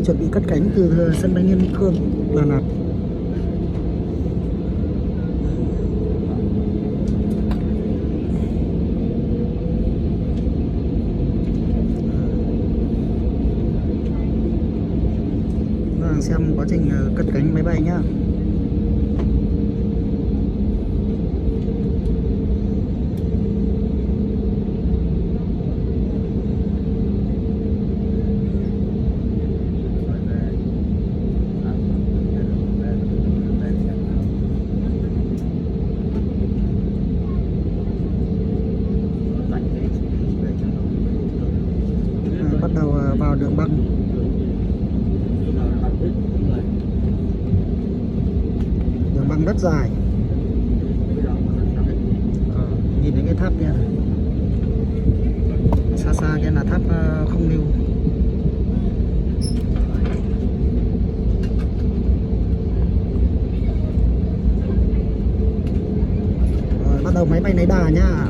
chuẩn bị cất cánh từ sân bay Liên Khương, Đà Lạt. Xem quá trình cất cánh máy bay nhá. Bắt đầu vào đường băng. Đường băng rất dài. Nhìn thấy cái tháp kia, xa xa kia là tháp không lưu. Rồi, bắt đầu máy bay lấy đà nhá.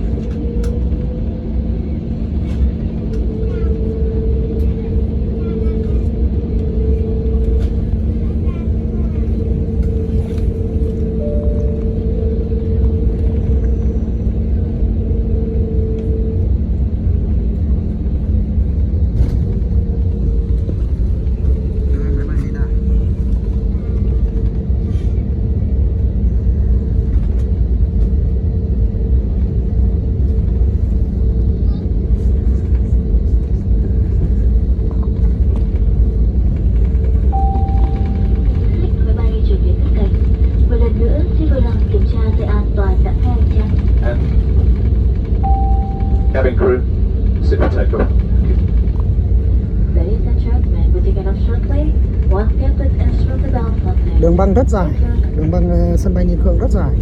Cabin crew, sit for takeoff. Ladies and gentlemen, we're taking off shortly. Once again, please ensure the belt button. Đường băng rất dài, đường băng sân bay Liên Khương rất dài.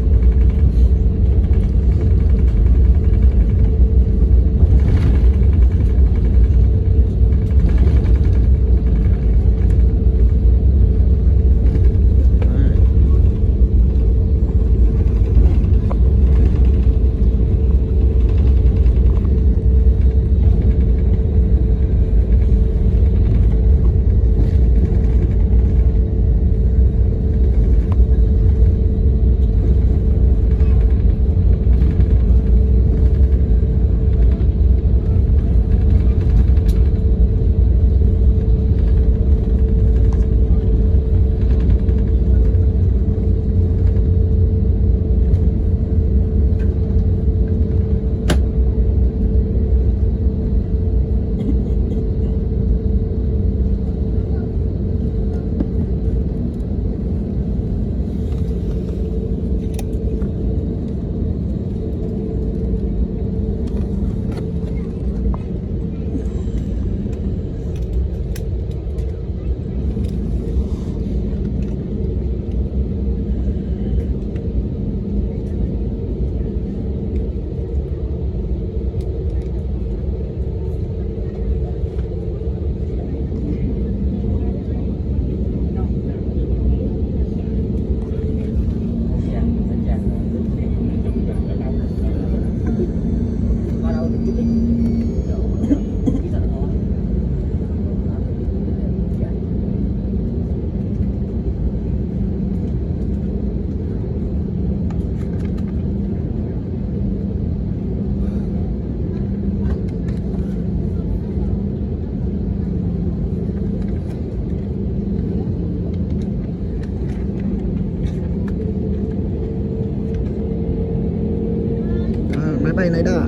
Máy bay lấy đà.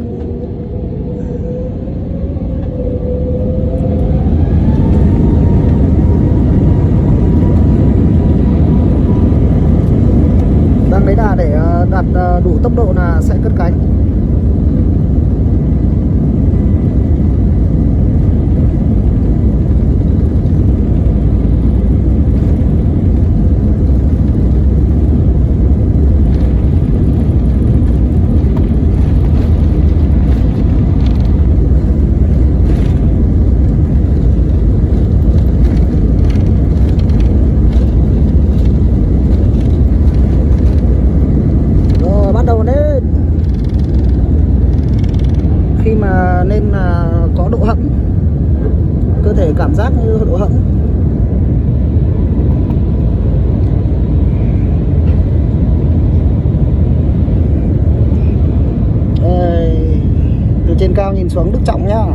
Đang lấy đà để đạt đủ tốc độ là sẽ cất cánh. Khi mà lên là có độ hẫng, cơ thể cảm giác như độ hẫng. trên cao nhìn xuống Đức Trọng nhá.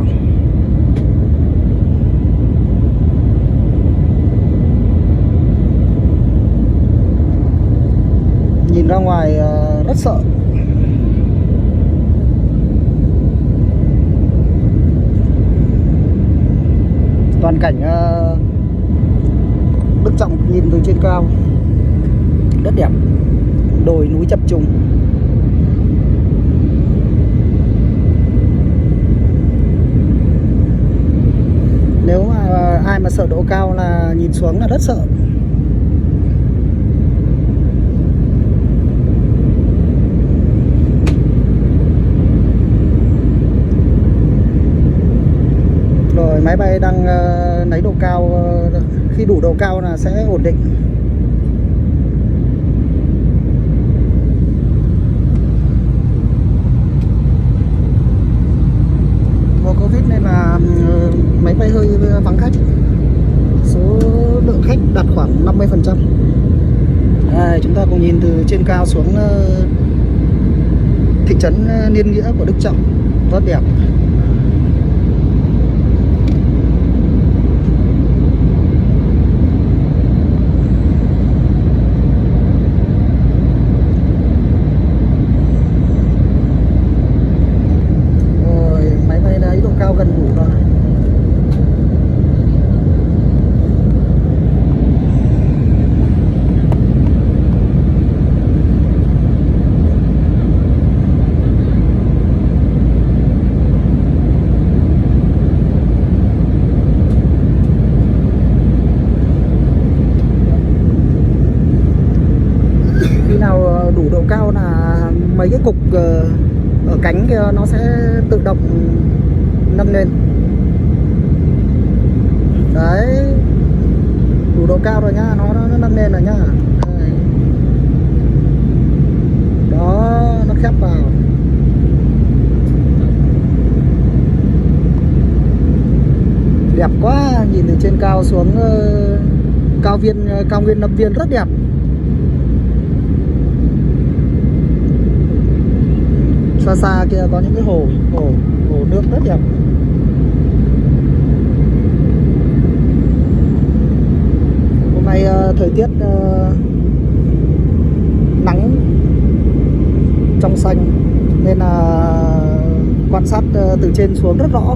Nhìn ra ngoài rất sợ. Toàn cảnh Đức Trọng nhìn từ trên cao rất đẹp, đồi núi chập trùng. Nếu mà ai mà sợ độ cao là nhìn xuống là rất sợ. Rồi máy bay đang lấy độ cao, khi đủ độ cao là sẽ ổn định. Mùa Covid nên là máy bay hơi vắng khách, số lượng khách đạt khoảng 50%. Chúng ta cùng nhìn từ trên cao xuống thị trấn Niên Nghĩa của Đức Trọng, rất đẹp. Cao gần đủ rồi. Khi nào đủ độ cao là mấy cái cục ở cánh kia nó sẽ tự động nâng lên. Đấy, đủ độ cao rồi nhá, nó nâng lên rồi nhá. Đây. Đó, nó khép vào. Đẹp quá, nhìn từ trên cao xuống cao nguyên Lâm Viên rất đẹp. Xa xa kia có những cái hồ nước rất đẹp. Hôm nay thời tiết nắng trong xanh nên là quan sát từ trên xuống rất rõ.